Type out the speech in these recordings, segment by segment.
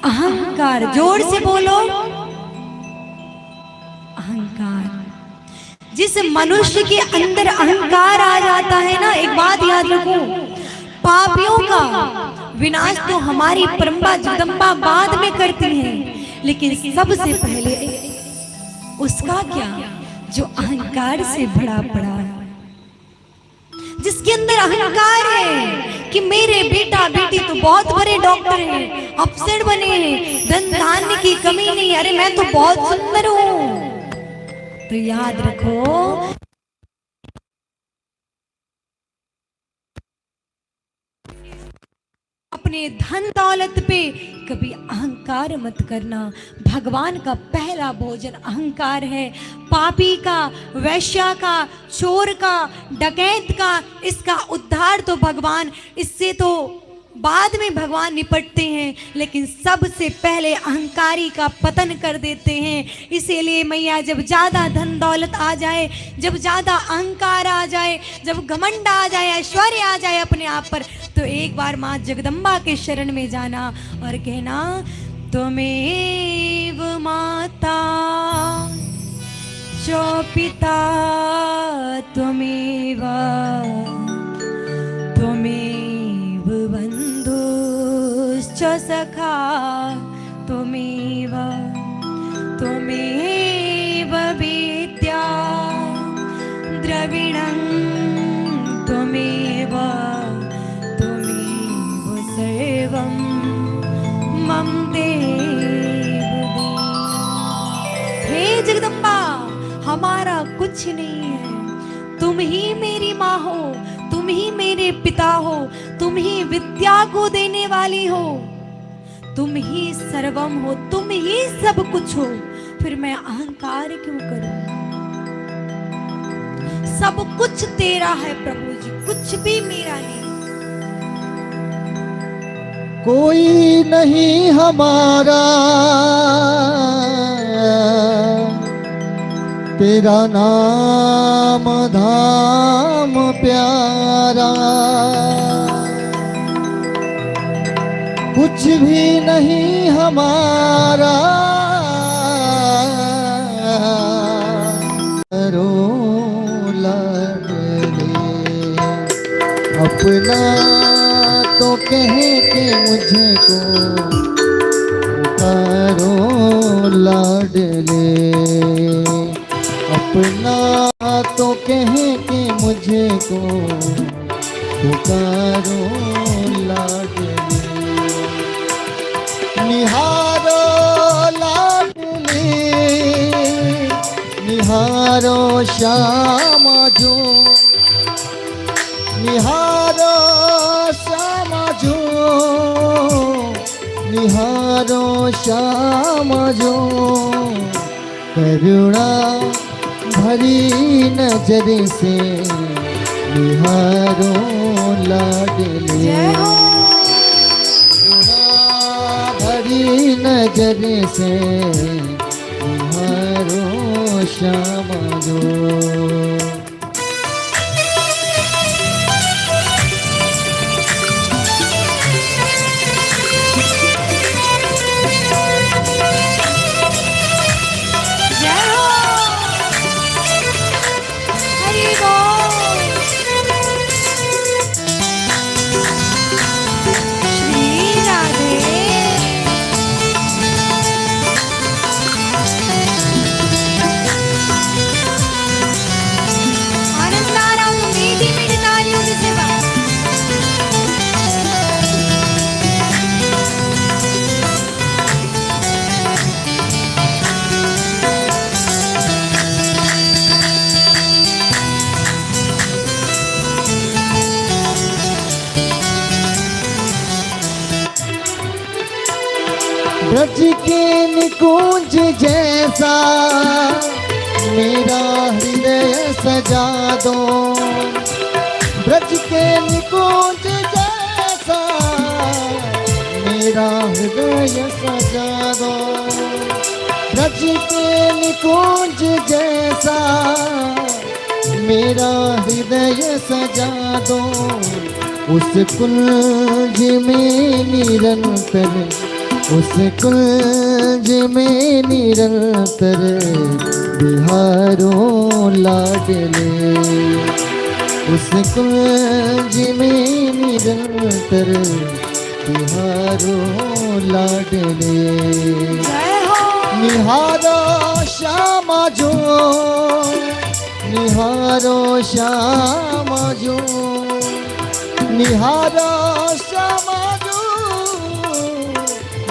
अहंकार, जोर से बोलो अहंकार। जिस मनुष्य के अंदर अहंकार आ जाता है ना, एक बात याद रखो, पापियों का विनाश तो हमारी परंपरा जगदम्बा बाद में करती है, लेकिन सबसे पहले उसका क्या, जो अहंकार से भरा पड़ा है, जिसके अंदर अहंकार है कि मेरे बेटा बेटी तो बहुत बड़े डॉक्टर हैं, अफसर बने हैं, धन धान्य की कमी नहीं, अरे मैं तो बहुत सुंदर हूं। तो याद रखो, अपने धन दौलत पे कभी अहंकार मत करना। भगवान का पहला भोजन अहंकार है। पापी का, वैश्या का, चोर का, डकैत का, इसका उद्धार तो भगवान, इससे तो बाद में भगवान निपटते हैं, लेकिन सबसे पहले अहंकारी का पतन कर देते हैं। इसीलिए मैया, जब ज्यादा धन दौलत आ जाए, जब ज्यादा अहंकार आ जाए, जब घमंड आ जाए, ऐश्वर्य आ जाए अपने आप पर, तो एक बार माँ जगदम्बा के शरण में जाना और कहना, त्वमेव माता च पिता त्वमेव, त्वमेव बन्धुश्च सखा त्वमेव, त्वमेव विद्या द्रविणं त्वमेव, त्वमेव सर्वं मम देव। हे जगदम्बा, हमारा कुछ नहीं है, तुम ही मेरी माँ हो, तुम ही मेरे पिता हो, तुम ही विद्या को देने वाली हो, तुम ही सर्वम हो, तुम ही सब कुछ हो, फिर मैं अहंकार क्यों करूं? सब कुछ तेरा है प्रभु जी, कुछ भी मेरा नहीं। कोई नहीं हमारा तेरा नाम धाम प्यारा, कुछ भी नहीं हमारा अपना तो कह के मुझको पुकारो लाडले, अपना तो कह के मुझको पुकारो लाडले, निहारो लाडले, निहारो श्यामा जो, निहारो श्यामा जो, निहारो श्यामा जो, करुणा भरी नजर से निहारो लाडले, करुणा भरी नजर से निहारो श्यामा जो। ब्रज के निकुंज जैसा मेरा हृदय सजा दो, ब्रज के निकुंज जैसा मेरा हृदय सजा दो, ब्रज के निकुंज जैसा मेरा हृदय सजा दो, उस कुंज में निरंतर उस कुंज में निरंतर बिहारो लाडले, उस कुंज में निरंतर बिहारो लाडले। निहारो श्यामा जो, निहारो श्यामा जो, निहारो श्यामा जो,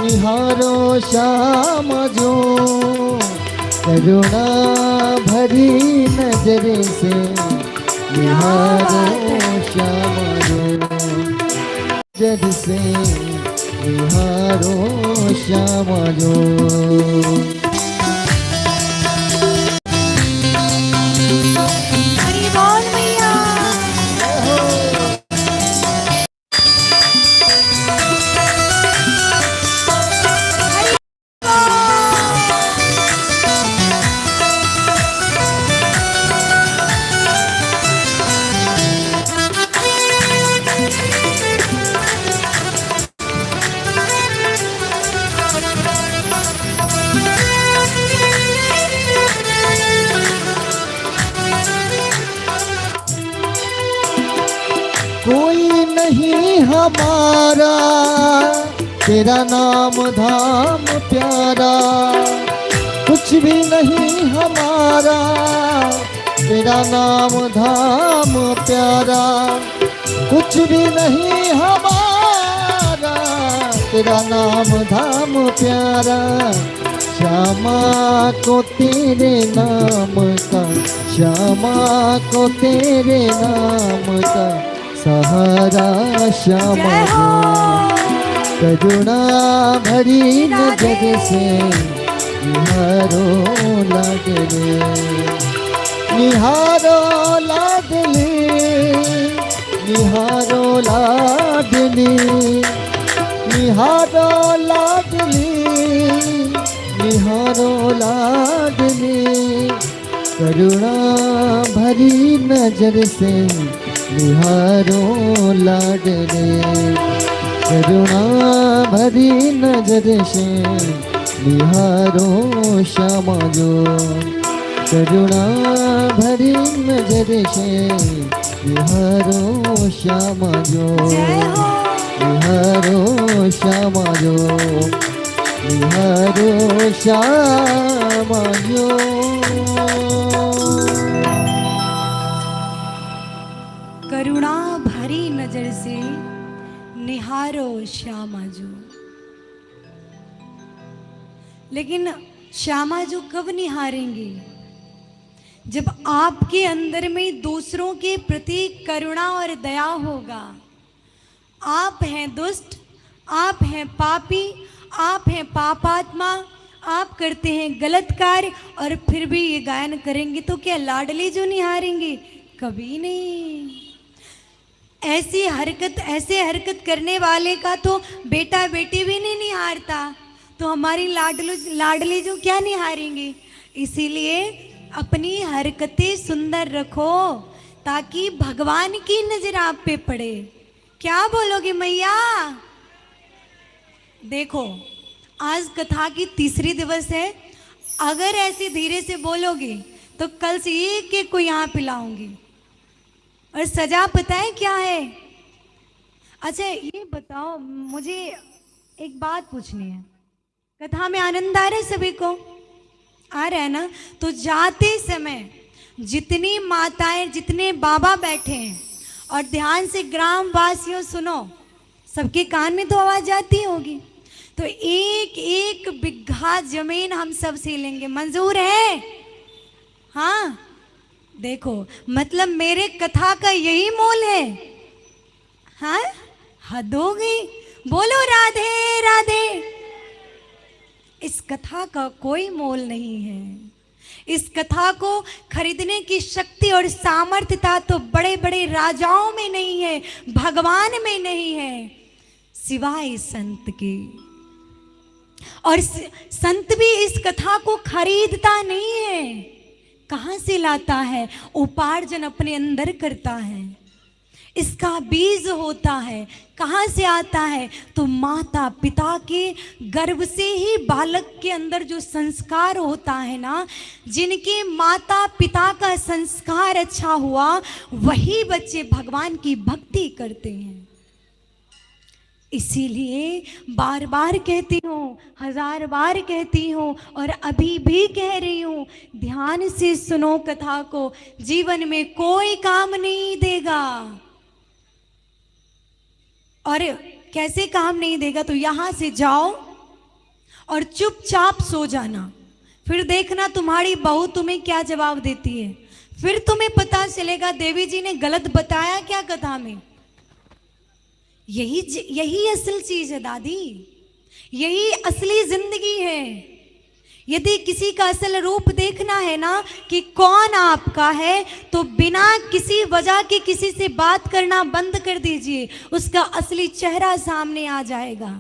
निहारो श्यामा जो, करुणा भरी नजर से निहारो श्यामा जो, नजर से निहारो श्यामा जो। हरि बोल मैया। कोई नहीं हमारा तेरा नाम धाम प्यारा, कुछ भी नहीं हमारा तेरा नाम धाम प्यारा, कुछ भी नहीं हमारा तेरा नाम धाम प्यारा। श्यामा को तेरे नाम का, श्यामा को तेरे नाम का सहारा श्यामा जो, करुणा भरी नजर से निहारो लाडले, निहारो लाडले, निहारो लाडले, निहारो लाडले, निहारो लाडले, करुणा भरी नजर से निहारो लाडले, करुणा भरी नजर से निहारो श्यामा जो, करुणा भरी नजर से निहारो श्यामा जो, निहारो श्यामा जो, निहारो श्यामा जो। करुणा भरी नजर से निहारो श्यामा जो। लेकिन श्यामा जो कब निहारेंगे? जब आपके अंदर में दूसरों के प्रति करुणा और दया होगा। आप हैं दुष्ट, आप हैं पापी, आप हैं पापात्मा, आप करते हैं गलत कार्य और फिर भी ये गायन करेंगे तो क्या लाडली जो निहारेंगे? कभी नहीं। ऐसी हरकत, ऐसे हरकत करने वाले का तो बेटा बेटी भी नहीं निहारता, तो हमारी लाडली जो क्या निहारेंगे? इसीलिए अपनी हरकतें सुंदर रखो ताकि भगवान की नजर आप पे पड़े। क्या बोलोगे मैया? देखो आज कथा की तीसरी दिवस है, अगर ऐसे धीरे से बोलोगे तो कल से एक एक को यहाँ पिलाऊंगी। और सजा पता है क्या है? अच्छा ये बताओ, मुझे एक बात पूछनी है। कथा में आनंद आ रहा है सभी को? आ रहा है ना? तो जाते समय जितनी माताएं, जितने बाबा बैठे हैं और ध्यान से ग्राम वासियों सुनो, सबके कान में तो आवाज जाती होगी। तो एक एक बिघा जमीन हम सब से लेंगे, मंजूर है? हाँ देखो, मतलब मेरे कथा का यही मोल है। हाँ हद हो गई, बोलो राधे राधे। इस कथा का कोई मोल नहीं है। इस कथा को खरीदने की शक्ति और सामर्थ्यता तो बड़े बड़े राजाओं में नहीं है, भगवान में नहीं है, सिवाय संत के। और संत भी इस कथा को खरीदता नहीं है। कहाँ से लाता है? उपार्जन अपने अंदर करता है। इसका बीज होता है। कहाँ से आता है? तो माता पिता के गर्भ से ही बालक के अंदर जो संस्कार होता है ना, जिनके माता पिता का संस्कार अच्छा हुआ, वही बच्चे भगवान की भक्ति करते हैं। इसीलिए बार बार कहती हूँ, 1000 बार कहती हूँ और अभी भी कह रही हूँ, ध्यान से सुनो कथा को, जीवन में कोई काम नहीं देगा। और कैसे काम नहीं देगा? तो यहां से जाओ और चुपचाप सो जाना, फिर देखना तुम्हारी बहू तुम्हें क्या जवाब देती है। फिर तुम्हें पता चलेगा देवी जी ने गलत बताया क्या कथा में। यही असल चीज है दादी, यही असली जिंदगी है। यदि किसी का असल रूप देखना है ना कि कौन आपका है, तो बिना किसी वजह के किसी से बात करना बंद कर दीजिए, उसका असली चेहरा सामने आ जाएगा।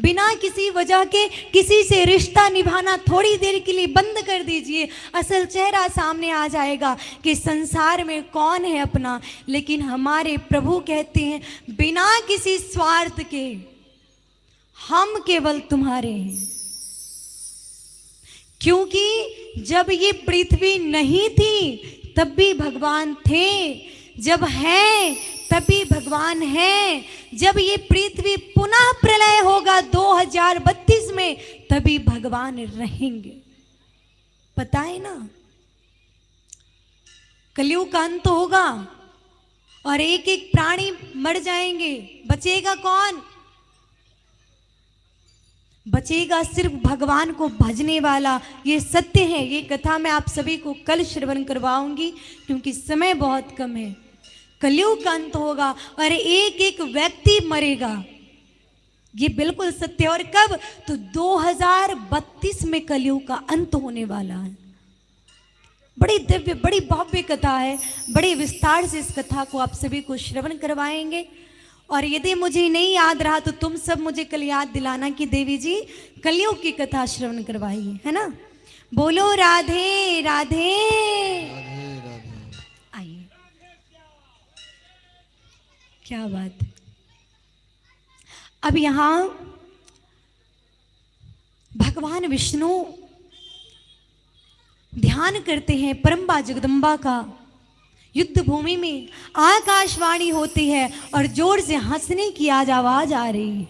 बिना किसी वजह के किसी से रिश्ता निभाना थोड़ी देर के लिए बंद कर दीजिए, असल चेहरा सामने आ जाएगा कि संसार में कौन है अपना। लेकिन हमारे प्रभु कहते हैं, बिना किसी स्वार्थ के हम केवल तुम्हारे हैं। क्योंकि जब ये पृथ्वी नहीं थी तब भी भगवान थे, जब है तब भी भगवान है, जब ये पृथ्वी पुनः प्रलय होगा 2032 में तभी भगवान रहेंगे। पता है ना, कलयुग का अंत होगा और एक एक प्राणी मर जाएंगे, बचेगा कौन? बचेगा सिर्फ भगवान को भजने वाला। ये सत्य है। ये कथा मैं आप सभी को कल श्रवण करवाऊंगी क्योंकि समय बहुत कम है। कलयुग का अंत होगा और एक एक व्यक्ति मरेगा, ये बिल्कुल सत्य है। और कब? तो 2032 में कलयुग का अंत होने वाला है। बड़ी दिव्य, बड़ी भव्य कथा है। बड़े विस्तार से इस कथा को आप सभी को श्रवण करवाएंगे। और यदि मुझे नहीं याद रहा तो तुम सब मुझे कल याद दिलाना कि देवी जी कलयुग की कथा श्रवण करवाइए, है ना। बोलो राधे राधे। आइए, क्या बात। अब यहां भगवान विष्णु ध्यान करते हैं परम्बा जगदम्बा का। युद्ध भूमि में आकाशवाणी होती है और जोर से हंसने की आवाज आ रही है।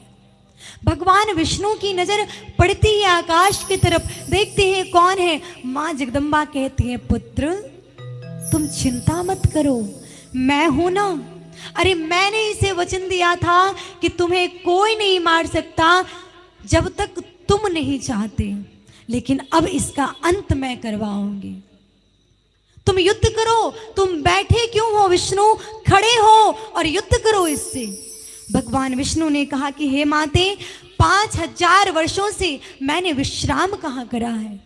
भगवान विष्णु की नजर पड़ती है आकाश की तरफ, देखते हैं कौन है। मां जगदम्बा कहती है, पुत्र तुम चिंता मत करो, मैं हूं ना। अरे मैंने इसे वचन दिया था कि तुम्हें कोई नहीं मार सकता जब तक तुम नहीं चाहते, लेकिन अब इसका अंत मैं करवाऊंगी। तुम युद्ध करो। तुम बैठे क्यों हो विष्णु? खड़े हो और युद्ध करो इससे। भगवान विष्णु ने कहा कि हे माते, 5000 वर्षों से मैंने विश्राम कहाँ करा है।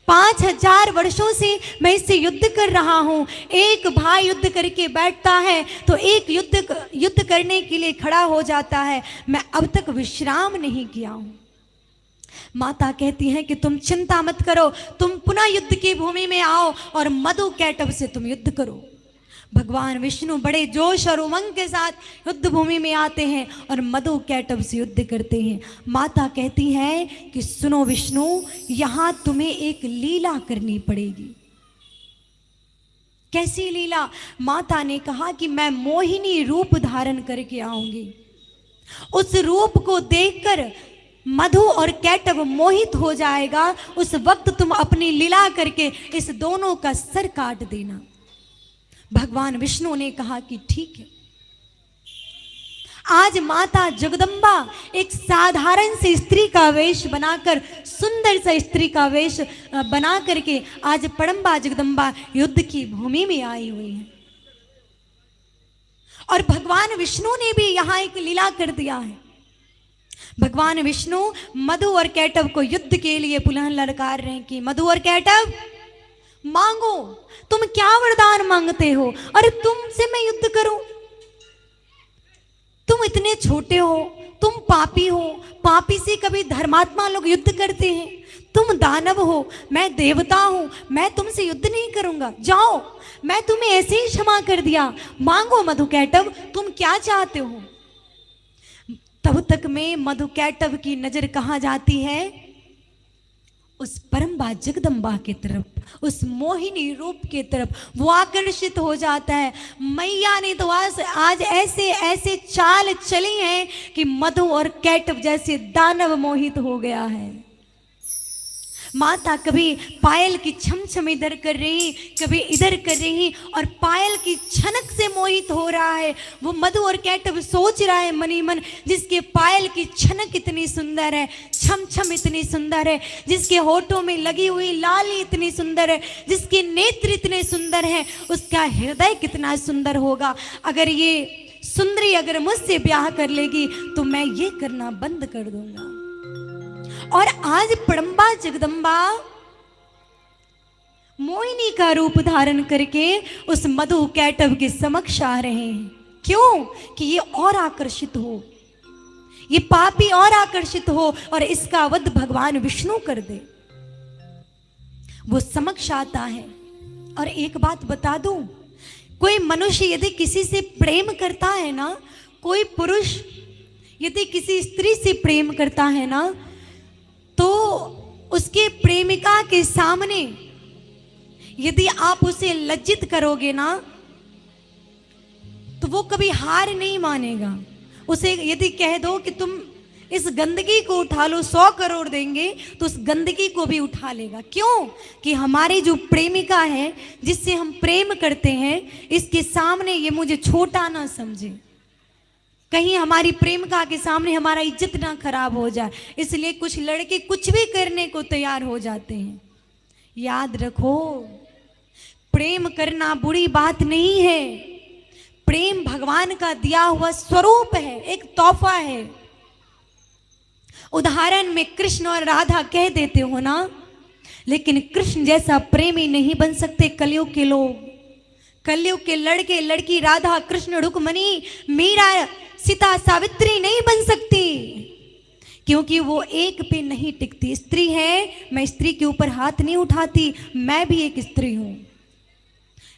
5000 वर्षों से मैं इससे युद्ध कर रहा हूँ। एक भाई युद्ध करके बैठता है तो एक युद्ध करने के लिए खड़ा हो जाता है। मैं अब तक विश्राम नहीं किया हूँ। माता कहती है कि तुम चिंता मत करो, तुम पुनः युद्ध की भूमि में आओ और मधु कैटभ से तुम युद्ध करो। भगवान विष्णु बड़े जोश और उमंग के साथ युद्ध भूमि में आते हैं और मधु कैटभ से युद्ध करते हैं। माता कहती है कि सुनो विष्णु, यहां तुम्हें एक लीला करनी पड़ेगी। कैसी लीला? माता ने कहा कि मैं मोहिनी रूप धारण करके आऊंगी। उस रूप को देखकर मधु और कैटभ मोहित हो जाएगा। उस वक्त तुम अपनी लीला करके इस दोनों का सर काट देना। भगवान विष्णु ने कहा कि ठीक है। आज माता जगदम्बा एक साधारण सी स्त्री का वेश बनाकर, सुंदर सा स्त्री का वेश बना करके आज परम्बा जगदम्बा युद्ध की भूमि में आई हुई है। और भगवान विष्णु ने भी यहां एक लीला कर दिया है। भगवान विष्णु मधु और कैटभ को युद्ध के लिए पुनः ललकार रहे कि मधु और कैटभ मांगो, तुम क्या वरदान मांगते हो? अरे तुमसे मैं युद्ध करूं? तुम इतने छोटे हो, तुम पापी हो। पापी से कभी धर्मात्मा लोग युद्ध करते हैं? तुम दानव हो, मैं देवता हूं, मैं तुमसे युद्ध नहीं करूंगा, जाओ, मैं तुम्हें ऐसे ही क्षमा कर दिया, मांगो मधुकैटभ, तुम क्या चाहते हो। तब तक में मधुकैटभ की नजर कहां जाती है, उस परम्बा जगदम्बा की तरफ, उस मोहिनी रूप की तरफ वो आकर्षित हो जाता है। मैया ने तो आज ऐसे ऐसे चाल चली हैं कि मधु और कैटभ जैसे दानव मोहित हो गया है। माता कभी पायल की छम छम इधर कर रही, कभी इधर कर रही, और पायल की छनक से मोहित हो रहा है। वो मधु और कैटभ सोच रहा है मनी मन, जिसके पायल की छनक इतनी सुंदर है, छम छम इतनी सुंदर है, जिसके होठों में लगी हुई लाली इतनी सुंदर है, जिसके नेत्र इतने सुंदर हैं, उसका हृदय कितना सुंदर होगा। अगर ये सुंदरी अगर मुझसे ब्याह कर लेगी तो मैं ये करना बंद कर दूंगा। और आज परम्बा जगदम्बा मोहिनी का रूप धारण करके उस मधु कैटभ के समक्ष आ रहे हैं। क्यों? कि ये और आकर्षित हो, ये पापी और आकर्षित हो और इसका वध भगवान विष्णु कर दे। वो समक्ष आता है। और एक बात बता दूं, कोई मनुष्य यदि किसी से प्रेम करता है ना, कोई पुरुष यदि किसी स्त्री से प्रेम करता है ना, तो उसके प्रेमिका के सामने यदि आप उसे लज्जित करोगे ना, तो वो कभी हार नहीं मानेगा। उसे यदि कह दो कि तुम इस गंदगी को उठा लो, 100 करोड़ देंगे, तो उस गंदगी को भी उठा लेगा। क्यों? कि हमारी जो प्रेमिका है, जिससे हम प्रेम करते हैं, इसके सामने ये मुझे छोटा ना समझे, कहीं हमारी प्रेमिका के सामने हमारा इज्जत ना खराब हो जाए। इसलिए कुछ लड़के कुछ भी करने को तैयार हो जाते हैं। याद रखो, प्रेम करना बुरी बात नहीं है। प्रेम भगवान का दिया हुआ स्वरूप है, एक तोहफा है। उदाहरण में कृष्ण और राधा कह देते हो ना, लेकिन कृष्ण जैसा प्रेमी नहीं बन सकते कलयुग के लोग। कलयुग के लड़के लड़की राधा कृष्ण रुक्मणी मीरा सीता सावित्री नहीं बन सकती, क्योंकि वो एक पे नहीं टिकती। स्त्री है, मैं स्त्री के ऊपर हाथ नहीं उठाती, मैं भी एक स्त्री हूं,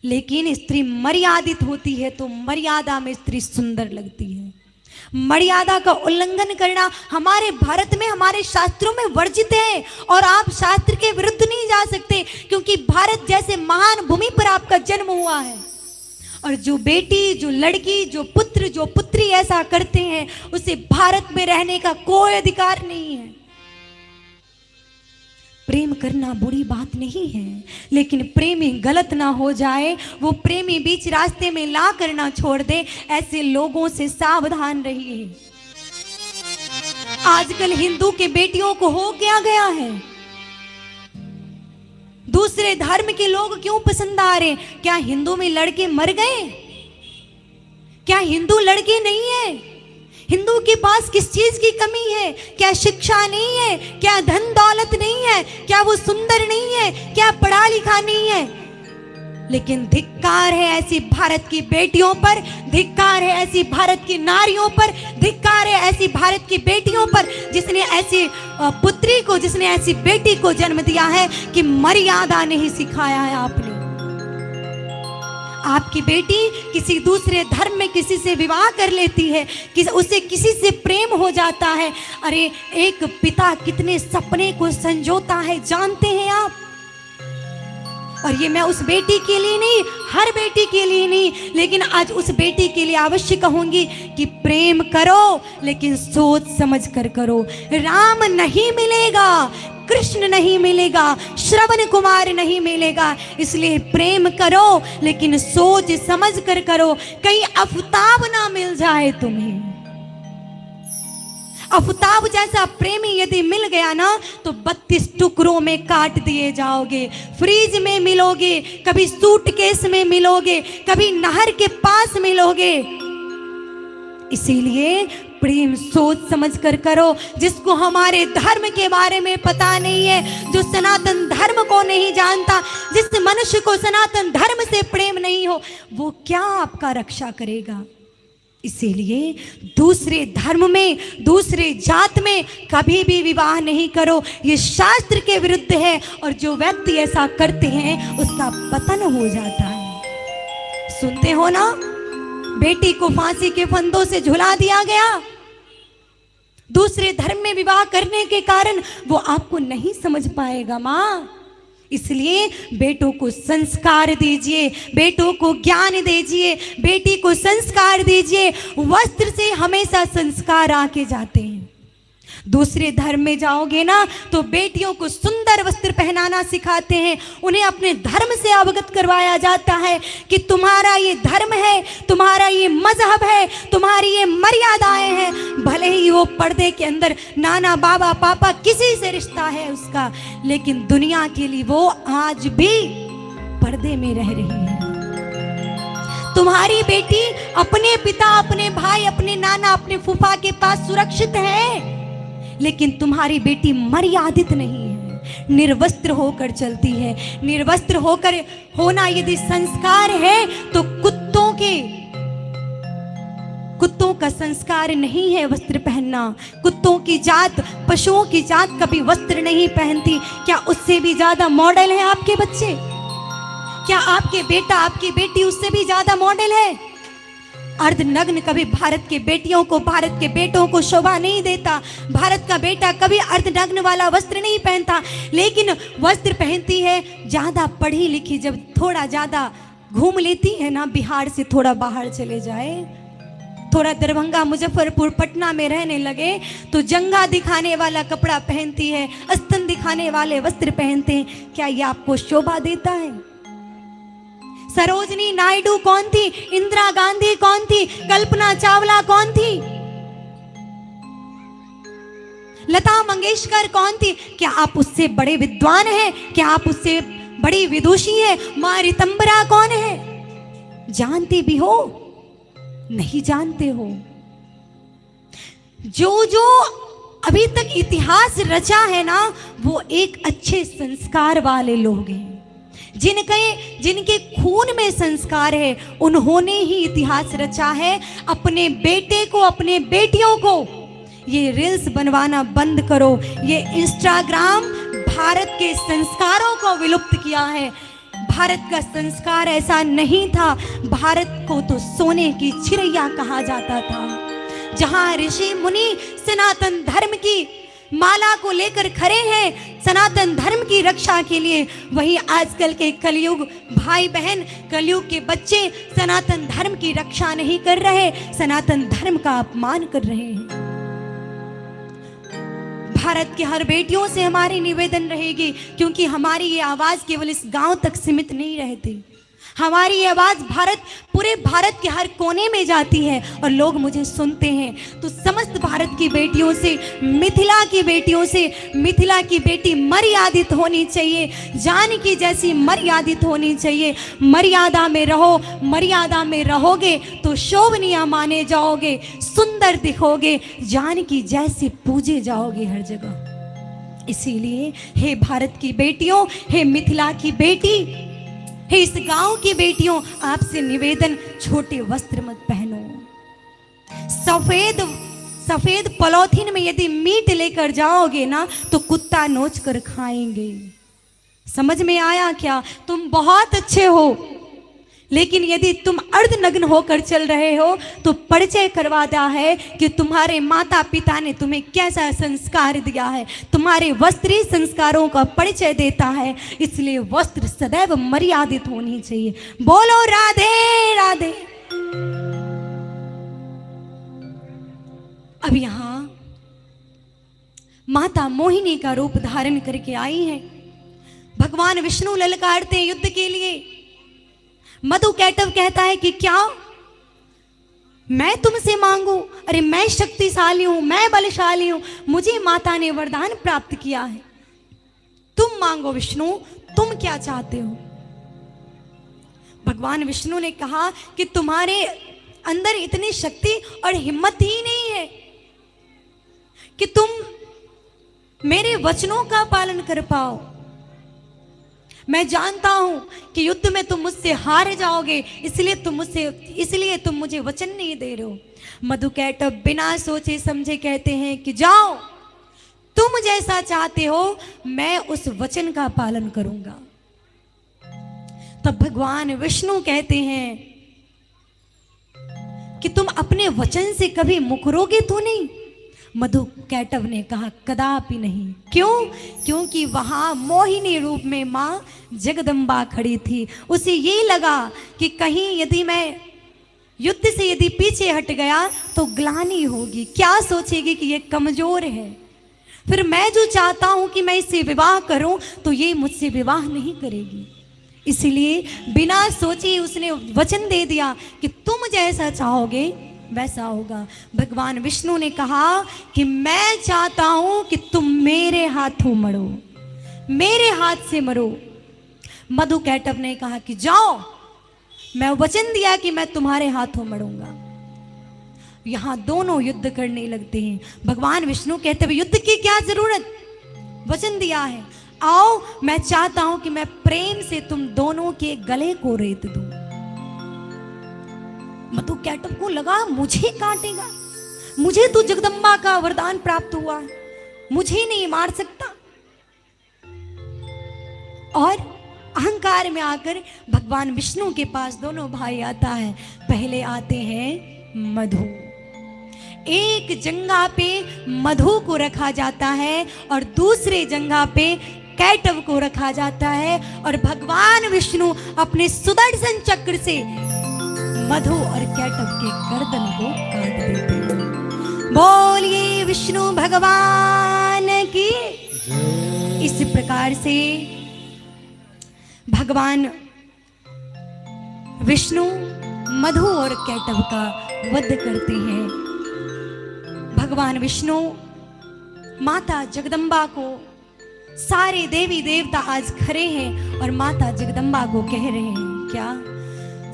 लेकिन स्त्री मर्यादित होती है तो मर्यादा में स्त्री सुंदर लगती है। मर्यादा का उल्लंघन करना हमारे भारत में, हमारे शास्त्रों में वर्जित है, और आप शास्त्र के विरुद्ध नहीं जा सकते, क्योंकि भारत जैसे महान भूमि पर आपका जन्म हुआ है। और जो बेटी, जो लड़की, जो पुत्र, जो पुत्री ऐसा करते हैं, उसे भारत में रहने का कोई अधिकार नहीं है। प्रेम करना बुरी बात नहीं है, लेकिन प्रेमी गलत ना हो जाए, वो प्रेमी बीच रास्ते में ला करना छोड़ दे, ऐसे लोगों से सावधान रहिए। आजकल हिंदू के बेटियों को हो क्या गया है, दूसरे धर्म के लोग क्यों पसंद आ रहे? क्या हिंदू में लड़के मर गए? क्या हिंदू लड़के नहीं है? हिंदू के पास किस चीज की कमी है? क्या शिक्षा नहीं है? क्या धन दौलत नहीं है? क्या वो सुंदर नहीं है? क्या पढ़ा लिखा नहीं है? लेकिन धिक्कार है ऐसी भारत की बेटियों पर, धिक्कार है ऐसी भारत की नारियों पर, धिक्कार है ऐसी भारत की बेटियों पर, जिसने ऐसी पुत्री को, जिसने ऐसी बेटी को जन्म दिया है कि मर्यादा नहीं सिखाया है आपने। आपकी बेटी किसी दूसरे धर्म में किसी से विवाह कर लेती है, उसे किसी से प्रेम हो जाता है। अरे एक पिता कितने सपने को संजोता है जानते हैं आप? और ये मैं उस बेटी के लिए नहीं, हर बेटी के लिए नहीं, लेकिन आज उस बेटी के लिए अवश्य कहूंगी कि प्रेम करो, लेकिन सोच समझ कर करो। राम नहीं मिलेगा, कृष्ण नहीं मिलेगा, श्रवण कुमार नहीं मिलेगा, इसलिए प्रेम करो, लेकिन सोच समझ कर करो, कहीं अफताब ना मिल जाए तुम्हें। अफताब जैसा प्रेमी यदि मिल गया ना, तो 32 टुकड़ों में काट दिए जाओगे। फ्रिज में मिलोगे, कभी सूटकेस में मिलोगे, कभी नहर के पास मिलोगे। इसीलिए प्रेम सोच समझ कर करो। जिसको हमारे धर्म के बारे में पता नहीं है, जो सनातन धर्म को नहीं जानता, जिस मनुष्य को सनातन धर्म से प्रेम नहीं हो, वो क्या आपका रक्षा करेगा? इसीलिए दूसरे धर्म में, दूसरे जात में कभी भी विवाह नहीं करो, ये शास्त्र के विरुद्ध है। और जो व्यक्ति ऐसा करते हैं उसका पतन हो जाता है। सुनते हो ना, बेटी को फांसी के फंदों से झुला दिया गया दूसरे धर्म में विवाह करने के कारण। वो आपको नहीं समझ पाएगा माँ। इसलिए बेटों को संस्कार दीजिए, बेटों को ज्ञान दीजिए, बेटी को संस्कार दीजिए। वस्त्र से हमेशा संस्कार आके जाते हैं। दूसरे धर्म में जाओगे ना तो बेटियों को सुंदर वस्त्र पहनाना सिखाते हैं, उन्हें अपने धर्म से अवगत करवाया जाता है कि तुम्हारा ये धर्म है, तुम्हारा ये मजहब है, तुम्हारी ये मर्यादाएं हैं। भले ही वो पर्दे के अंदर नाना बाबा पापा किसी से रिश्ता है उसका, लेकिन दुनिया के लिए वो आज भी पर्दे में रह रही है। तुम्हारी बेटी अपने पिता, अपने भाई, अपने नाना, अपने फूफा के पास सुरक्षित है, लेकिन तुम्हारी बेटी मर्यादित नहीं है, निर्वस्त्र होकर चलती है। निर्वस्त्र होकर होना यदि संस्कार है तो कुत्तों का संस्कार नहीं है वस्त्र पहनना। कुत्तों की जात, पशुओं की जात कभी वस्त्र नहीं पहनती। क्या उससे भी ज्यादा मॉडल है आपके बच्चे? क्या आपके बेटा, आपकी बेटी उससे भी ज्यादा मॉडल है? अर्धनग्न कभी भारत के बेटियों को, भारत के बेटों को शोभा नहीं देता। भारत का बेटा कभी अर्धनग्न वाला वस्त्र नहीं पहनता, लेकिन वस्त्र पहनती है ज्यादा पढ़ी लिखी। जब थोड़ा ज्यादा घूम लेती है ना, बिहार से थोड़ा बाहर चले जाए, थोड़ा दरभंगा, मुजफ्फरपुर, पटना में रहने लगे तो जंगा दिखाने वाला कपड़ा पहनती है, स्तन दिखाने वाले वस्त्र पहनते हैं। क्या ये आपको शोभा देता है? सरोजनी नायडू कौन थी? इंदिरा गांधी कौन थी? कल्पना चावला कौन थी? लता मंगेशकर कौन थी? क्या आप उससे बड़े विद्वान हैं? क्या आप उससे बड़ी विदुषी हैं? माँ रितंबरा कौन है? जानते भी हो? नहीं जानते हो। जो जो अभी तक इतिहास रचा है ना, वो एक अच्छे संस्कार वाले लोग हैं। जिनके खून में संस्कार है, उन्होंने ही इतिहास रचा है। अपने बेटे को, अपने बेटियों को ये रील्स बनवाना बंद करो। ये इंस्टाग्राम भारत के संस्कारों को विलुप्त किया है। भारत का संस्कार ऐसा नहीं था। भारत को तो सोने की चिड़ैया कहा जाता था। जहां ऋषि मुनि सनातन धर्म की माला को लेकर खड़े हैं सनातन धर्म की रक्षा के लिए, वहीं आजकल के कलयुग भाई बहन, कलयुग के बच्चे सनातन धर्म की रक्षा नहीं कर रहे, सनातन धर्म का अपमान कर रहे हैं। भारत की हर बेटियों से हमारी निवेदन रहेगी, क्योंकि हमारी ये आवाज केवल इस गांव तक सीमित नहीं रहती। हमारी ये आवाज पूरे भारत के हर कोने में जाती है और लोग मुझे सुनते हैं। तो समस्त भारत की बेटियों से, मिथिला की बेटियों से, मिथिला की बेटी मर्यादित होनी चाहिए, जानकी जैसी मर्यादित होनी चाहिए। मर्यादा में रहो, मर्यादा में रहोगे तो शोभनीय माने जाओगे, सुंदर दिखोगे, जानकी जैसे पूजे जाओगे हर जगह। इसीलिए हे भारत की बेटियों, हे मिथिला की बेटी, हे इस गांव की बेटियों, आपसे निवेदन, छोटे वस्त्र मत पहनो। सफेद पॉलिथीन में यदि मीट लेकर जाओगे ना तो कुत्ता नोच कर खाएंगे। समझ में आया क्या? तुम बहुत अच्छे हो, लेकिन यदि तुम अर्धनग्न होकर चल रहे हो तो परिचय करवाता है कि तुम्हारे माता पिता ने तुम्हें कैसा संस्कार दिया है। तुम्हारे वस्त्री संस्कारों का परिचय देता है। इसलिए वस्त्र सदैव मर्यादित होनी चाहिए। बोलो राधे राधे। अब यहाँ माता मोहिनी का रूप धारण करके आई है। भगवान विष्णु ललकारते हैं युद्ध के लिए। मधु कैटव कहता है कि क्या मैं तुमसे मांगू? अरे मैं शक्तिशाली हूं, मैं बलशाली हूं, मुझे माता ने वरदान प्राप्त किया है। तुम मांगो विष्णु, तुम क्या चाहते हो? भगवान विष्णु ने कहा कि तुम्हारे अंदर इतनी शक्ति और हिम्मत ही नहीं है कि तुम मेरे वचनों का पालन कर पाओ। मैं जानता हूं कि युद्ध में तुम मुझसे हार जाओगे, इसलिए तुम मुझे वचन नहीं दे रहे हो। मधुकैटभ बिना सोचे समझे कहते हैं कि जाओ, तुम जैसा चाहते हो मैं उस वचन का पालन करूंगा। तब भगवान विष्णु कहते हैं कि तुम अपने वचन से कभी मुकरोगे तो नहीं? मधुकैटभ ने कहा कदापि नहीं। क्यों? क्योंकि वहां मोहिनी रूप में मां जगदम्बा खड़ी थी। उसे ये लगा कि कहीं यदि मैं युद्ध से यदि पीछे हट गया तो ग्लानि होगी, क्या सोचेगी कि ये कमजोर है, फिर मैं जो चाहता हूं कि मैं इससे विवाह करूं तो ये मुझसे विवाह नहीं करेगी। इसलिए बिना सोचे उसने वचन दे दिया कि तुम जैसा चाहोगे वैसा होगा। भगवान विष्णु ने कहा कि मैं चाहता हूं कि तुम मेरे हाथों मरो, मेरे हाथ से मरो। मधुकैटभ ने कहा कि जाओ, मैं वचन दिया कि मैं तुम्हारे हाथों मरूंगा। यहां दोनों युद्ध करने लगते हैं। भगवान विष्णु कहते हैं युद्ध की क्या जरूरत, वचन दिया है, आओ मैं चाहता हूं कि मैं प्रेम से तुम दोनों के गले को रेत दूं। मधुकैटभ को लगा मुझे काटेगा, मुझे तो जगदम्बा का वरदान प्राप्त हुआ है, मुझे नहीं मार सकता। और अहंकार में आकर भगवान विष्णु के पास दोनों भाई आता है। पहले आते हैं मधु, एक जंगा पे मधु को रखा जाता है और दूसरे जंगा पे कैटभ को रखा जाता है, और भगवान विष्णु अपने सुदर्शन चक्र से मधु और कैटभ के गर्दन को काट देते हैं। बोलिए विष्णु भगवान की। इस प्रकार से भगवान विष्णु मधु और कैटभ का वध करते हैं। भगवान विष्णु माता जगदम्बा को, सारे देवी देवता आज खड़े हैं और माता जगदम्बा को कह रहे हैं क्या?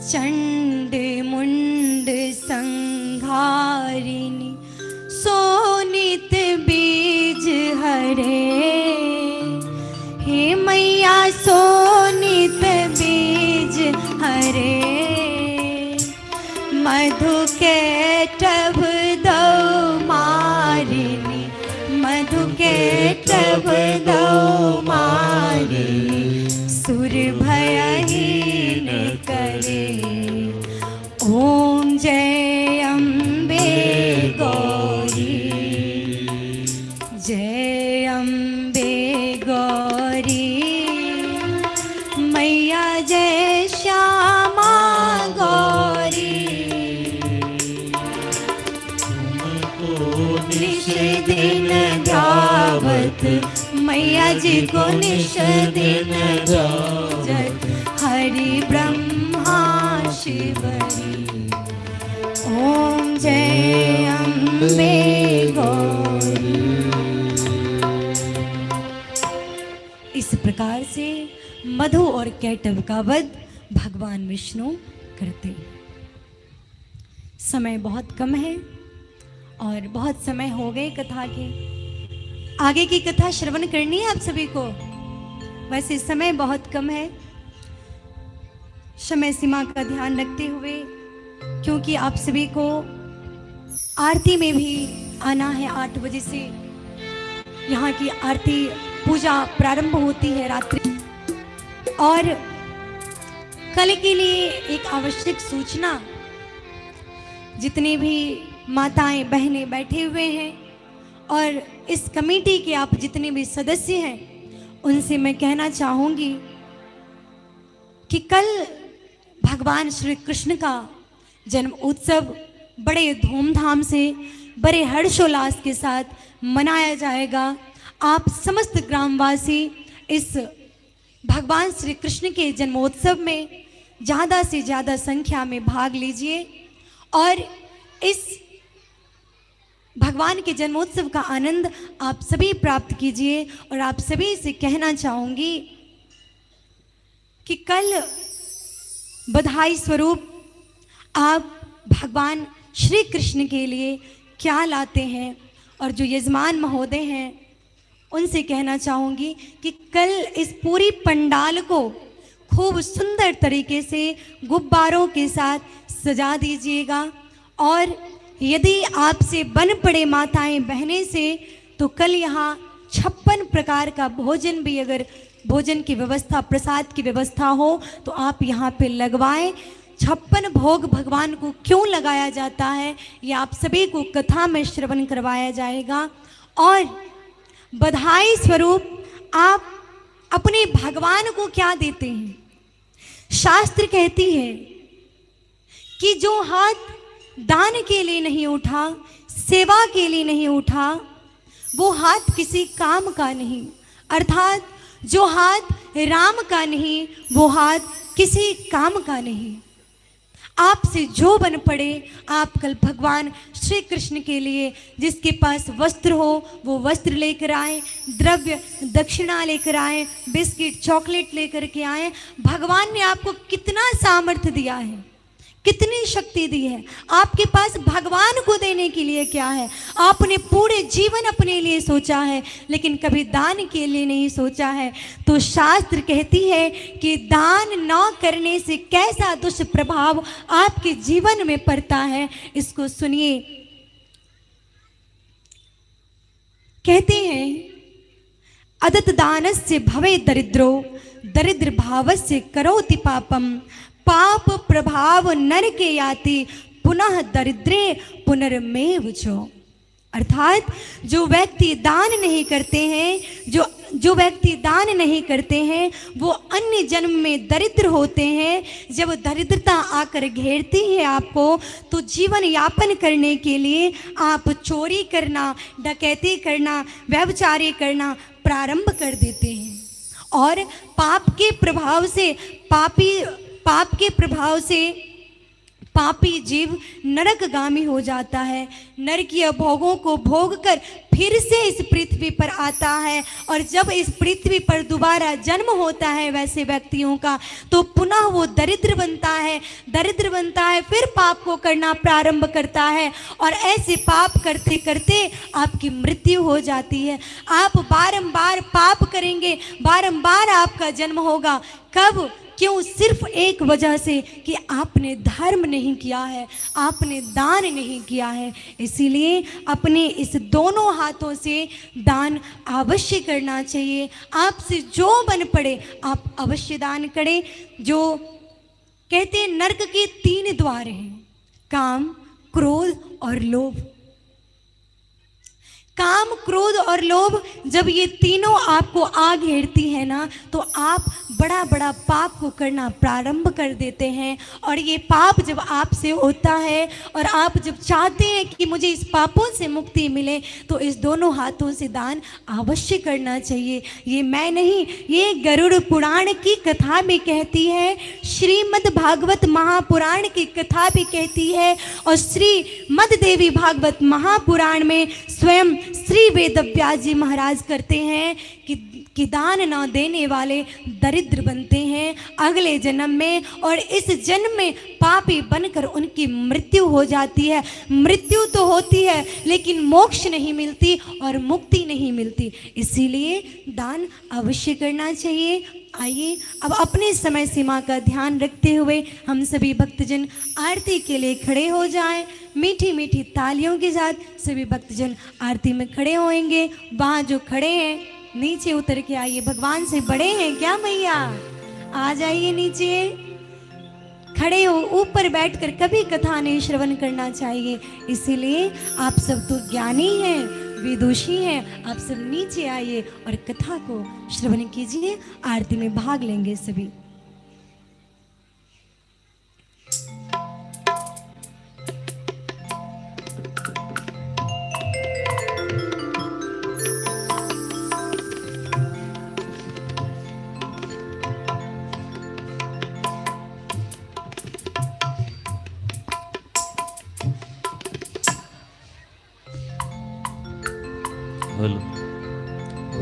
चंड मुंड संहारिणी सोनित बीज हरे, हे मैया सोनित बीज हरे, मधुकैटभ दो मारिणी, मधुकैटभ दो मारिणी, सुर भयहीन करे, ओम जय अम्बे गौरी, जय अम्बे गौरी, मैया जय श्यामा गौरी, निश दिन ध्यावत, मैया जी को निश दिन ध्यावत, हरि ब्रह्मा शिवरी, ओम जय अम्बे गौरी। इस प्रकार से मधु और कैटभ का वध भगवान विष्णु करते हैं। समय बहुत कम है और बहुत समय हो गए कथा के, आगे की कथा श्रवण करनी है आप सभी को। वैसे समय बहुत कम है, समय सीमा का ध्यान रखते हुए, क्योंकि आप सभी को आरती में भी आना है। 8 बजे से यहाँ की आरती पूजा प्रारंभ होती है रात्रि। और कल के लिए एक आवश्यक सूचना, जितने भी माताएं बहनें बैठे हुए हैं और इस कमेटी के आप जितने भी सदस्य हैं, उनसे मैं कहना चाहूंगी कि कल भगवान श्री कृष्ण का जन्म उत्सव बड़े धूमधाम से, बड़े हर्षोल्लास के साथ मनाया जाएगा। आप समस्त ग्रामवासी इस भगवान श्री कृष्ण के जन्मोत्सव में ज़्यादा से ज़्यादा संख्या में भाग लीजिए और इस भगवान के जन्मोत्सव का आनंद आप सभी प्राप्त कीजिए। और आप सभी से कहना चाहूंगी कि कल बधाई स्वरूप आप भगवान श्री कृष्ण के लिए क्या लाते हैं, और जो यजमान महोदय हैं उनसे कहना चाहूँगी कि कल इस पूरी पंडाल को खूब सुंदर तरीके से गुब्बारों के साथ सजा दीजिएगा। और यदि आपसे बन पड़े माताएं बहनें से तो कल यहाँ 56 प्रकार का भोजन भी, अगर भोजन की व्यवस्था, प्रसाद की व्यवस्था हो तो आप यहाँ पे लगवाएं। 56 भोग भगवान को क्यों लगाया जाता है ये आप सभी को कथा में श्रवण करवाया जाएगा। और बधाई स्वरूप आप अपने भगवान को क्या देते हैं? शास्त्र कहती है कि जो हाथ दान के लिए नहीं उठा, सेवा के लिए नहीं उठा, वो हाथ किसी काम का नहीं। अर्थात जो हाथ राम का नहीं वो हाथ किसी काम का नहीं। आपसे जो बन पड़े आप कल भगवान श्री कृष्ण के लिए, जिसके पास वस्त्र हो वो वस्त्र लेकर आए, द्रव्य दक्षिणा लेकर आए, बिस्किट चॉकलेट लेकर के आए। भगवान ने आपको कितना सामर्थ्य दिया है, कितनी शक्ति दी है, आपके पास भगवान को देने के लिए क्या है? आपने पूरे जीवन अपने लिए सोचा है लेकिन कभी दान के लिए नहीं सोचा है। तो शास्त्र कहती है कि दान न करने से कैसा दुष्प्रभाव आपके जीवन में पड़ता है, इसको सुनिए। कहते हैं अदत दानस्य भवे दरिद्रो दरिद्र भावस्य करोति पापम पाप प्रभाव नरके याति पुनः दरिद्रे पुनर्मेव जो। अर्थात जो व्यक्ति दान नहीं करते हैं, जो व्यक्ति दान नहीं करते हैं वो अन्य जन्म में दरिद्र होते हैं। जब दरिद्रता आकर घेरती है आपको तो जीवन यापन करने के लिए आप चोरी करना, डकैती करना, व्यभिचारी करना प्रारंभ कर देते हैं। और पाप के प्रभाव से पापी जीव नरकगामी हो जाता है। नरकीय भोगों को भोग कर फिर से इस पृथ्वी पर आता है। और जब इस पृथ्वी पर दोबारा जन्म होता है वैसे व्यक्तियों का तो पुनः वो दरिद्र बनता है, फिर पाप को करना प्रारंभ करता है। और ऐसे पाप करते करते आपकी मृत्यु हो जाती है। आप बारंबार पाप करेंगे, बारंबार आपका जन्म होगा। कब? क्यों? सिर्फ एक वजह से कि आपने धर्म नहीं किया है, आपने दान नहीं किया है। इसीलिए अपने इस दोनों हाथों से दान अवश्य करना चाहिए। आपसे जो बन पड़े आप अवश्य दान करें। जो कहते हैं नरक के 3 द्वार हैं, काम, क्रोध और लोभ। काम, क्रोध और लोभ जब ये तीनों आपको आ घेरती है ना तो आप बड़ा बड़ा पाप को करना प्रारंभ कर देते हैं। और ये पाप जब आपसे होता है और आप जब चाहते हैं कि मुझे इस पापों से मुक्ति मिले तो इस दोनों हाथों से दान अवश्य करना चाहिए। ये मैं नहीं, ये गरुड़ पुराण की कथा भी कहती है, श्रीमद् भागवत महापुराण की कथा भी कहती है। और श्रीमद् देवी भागवत महापुराण में स्वयं श्री वेदव्यास जी महाराज करते हैं कि दान न देने वाले दरिद्र बनते हैं अगले जन्म में, और इस जन्म में पापी बनकर उनकी मृत्यु हो जाती है। मृत्यु तो होती है लेकिन मोक्ष नहीं मिलती और मुक्ति नहीं मिलती। इसीलिए दान अवश्य करना चाहिए। आइए अब अपने समय सीमा का ध्यान रखते हुए हम सभी भक्तजन आरती के लिए खड़े हो जाएं। मीठी मीठी तालियों के साथ सभी भक्तजन आरती में खड़े होएंगे। वहाँ जो खड़े हैं नीचे उतर के आइए। भगवान से बड़े हैं क्या मैया? आ जाइए नीचे। खड़े हो ऊपर बैठकर कभी कथा नहीं श्रवण करना चाहिए। इसीलिए आप सब तो ज्ञानी हैं, विदुषी हैं, आप सब नीचे आइए और कथा को श्रवण कीजिए। आरती में भाग लेंगे सभी। ॐ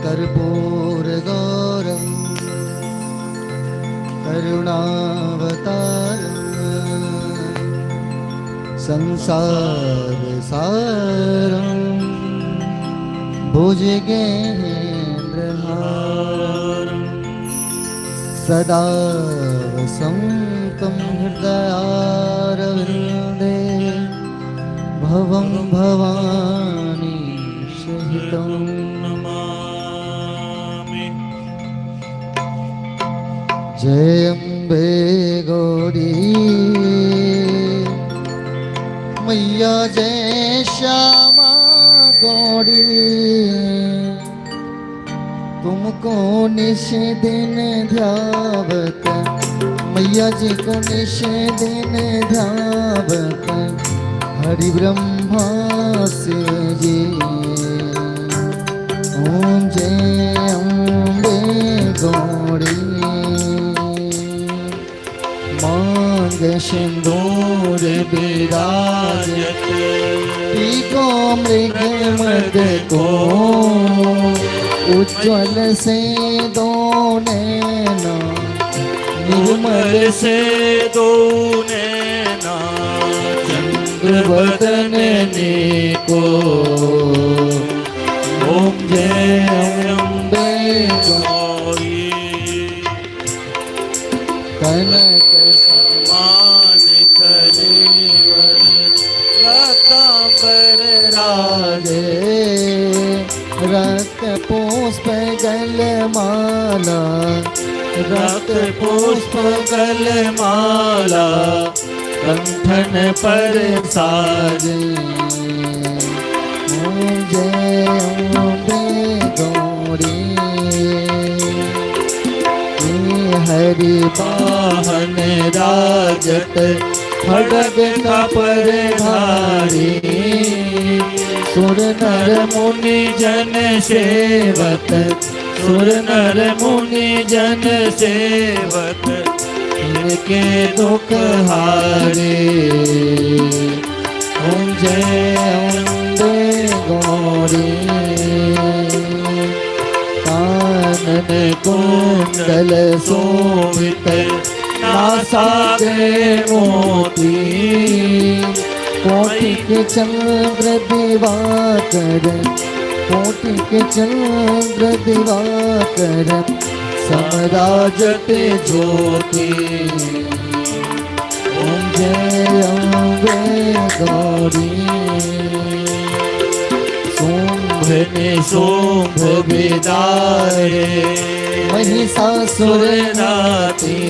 कर्पूरगौरं करुणावतारं संसारसागरं सारं भुजगेन्द्रहारं सदा वसन्तं हृदयारविन्दे भवं भवानी सहितं नमामि। जय अम्बे गौरी मैया, जय श्यामा गौरी, तुमको निश दिन ध्यावत, मैया जी को निश दिन ध्यावत, हरि ब्रह्मा शिव जी। ओम जय अम्बे गौरी, मांग सिंदूर विराजत, पीको मृग मद को, उज्ज्वल से दो नैना, निर्मल से दो नैना, चंद्र बदन को। ओम जय अम्बे गौरी, कनक समान कलेवर, रतांबर राजे, रक्त पुष्प गलमाला, रक्त पुष्प गलमाला, कंठन पर साजे। ओम जय अम्बे गौरी, हरि वाहन राजत, खड्ग कपर धारी, सुर नर मुनि जन सेवत, सुर नर मुनि जन सेवत, इनके दुख हारे। ओम जय अम्बे गौरी, कानन कुंडल शोभित, नासा के मोती, कोटि के चंद्र दिवाकर, कोटि के चंद्र दिवाकर, समराजत ज्योति। ओम जय अम्बे गौरी, शुंभ शुंभ विदारे, महिषासुर नाती,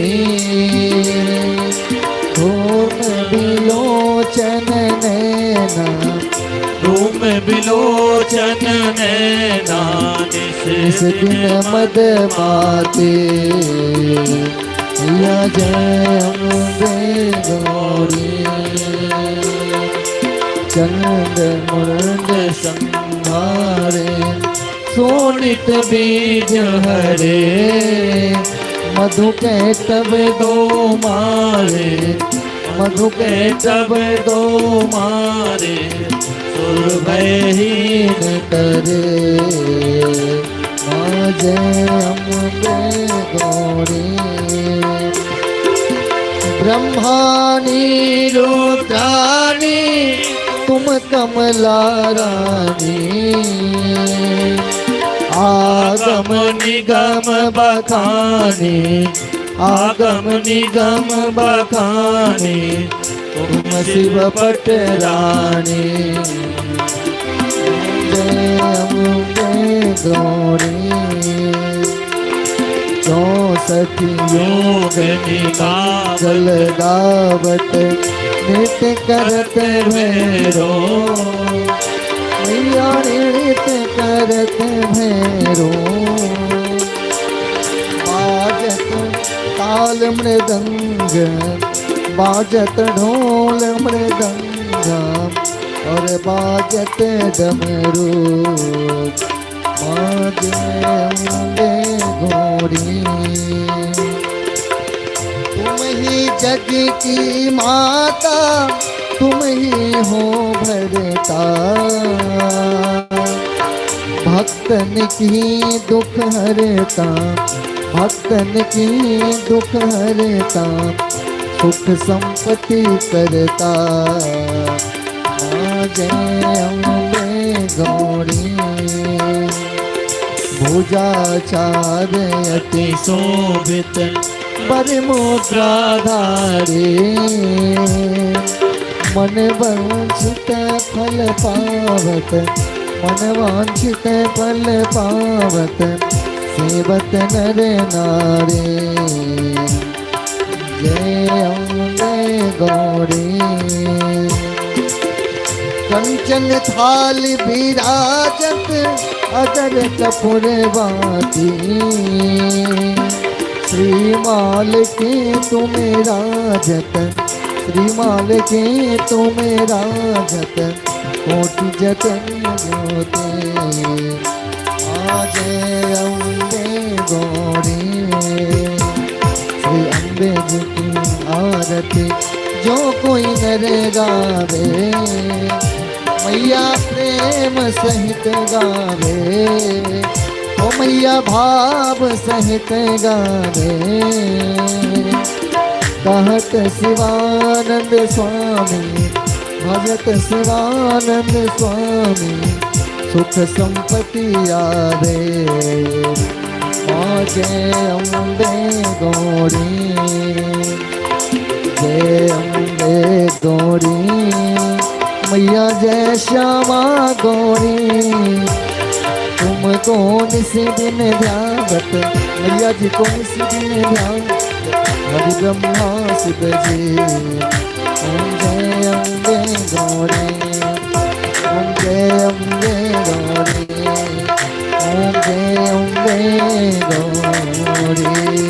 धूम विलोचन नैना, धूम विलोचन नैना, इस दिन मद माते, या जय अम्बे गौरी, चंद मुंड संहारे, सोनित बीज हरे, मधु के तब दो मारे, मधु के तब दो मारे, सुर भयहीन करे। माँ जय अम्बे गौरी, ब्रह्मानी रुद्रानी, तुम कमला रानी, आगम निगम बखानी, आगम निगम बखानी, तुम शिव पट रानी। जय अम्बे गौरी, 64 योग निकाल गावत, नृत्य करत भैरो, मैया नृत्य करत भैरो, बाजत ताल मृदंग, बाजत ढोल मृदंग, और बाजत डमरू। माँ जय अम्बे गौरी, तुम ही जग की माता, तुम ही हो भरता, भक्तन की दुख हरता, भक्तन की दुख हरता, सुख संपत्ति करता। माँ जय अम्बे गौरी भुजाचार अति शोभित बर मुद्राधारी मन वांछित फल पावत मन वांछित फल पावत सेवत नर नारी जय अम्बे गौरी कंचन थाल विराजत अगर कपूर बाती श्रीमाल के तुम राजत श्रीमाल के तुम राजत कोटि जतन ज्योति आज अम्बे गौरी श्री अम्बे जी की आरती जो कोई नर गावे मैया प्रेम सहित गावे ओ मैया भाव सहित गावे कहत शिवानंद स्वामी भजत शिवानंद स्वामी सुख संपत्ति आवे जय अम्बे गौरी जय अम्बे गौरी मैया जय श्यामा गौरी तुम कौन से दिन ध्यावत मैया जी कौन से दिन ध्यावत हरि ब्रह्मा शिव जी ओम जय अम्बे गौरी ओम जय अम्बे गौरी ओम जय अम्बे गौरी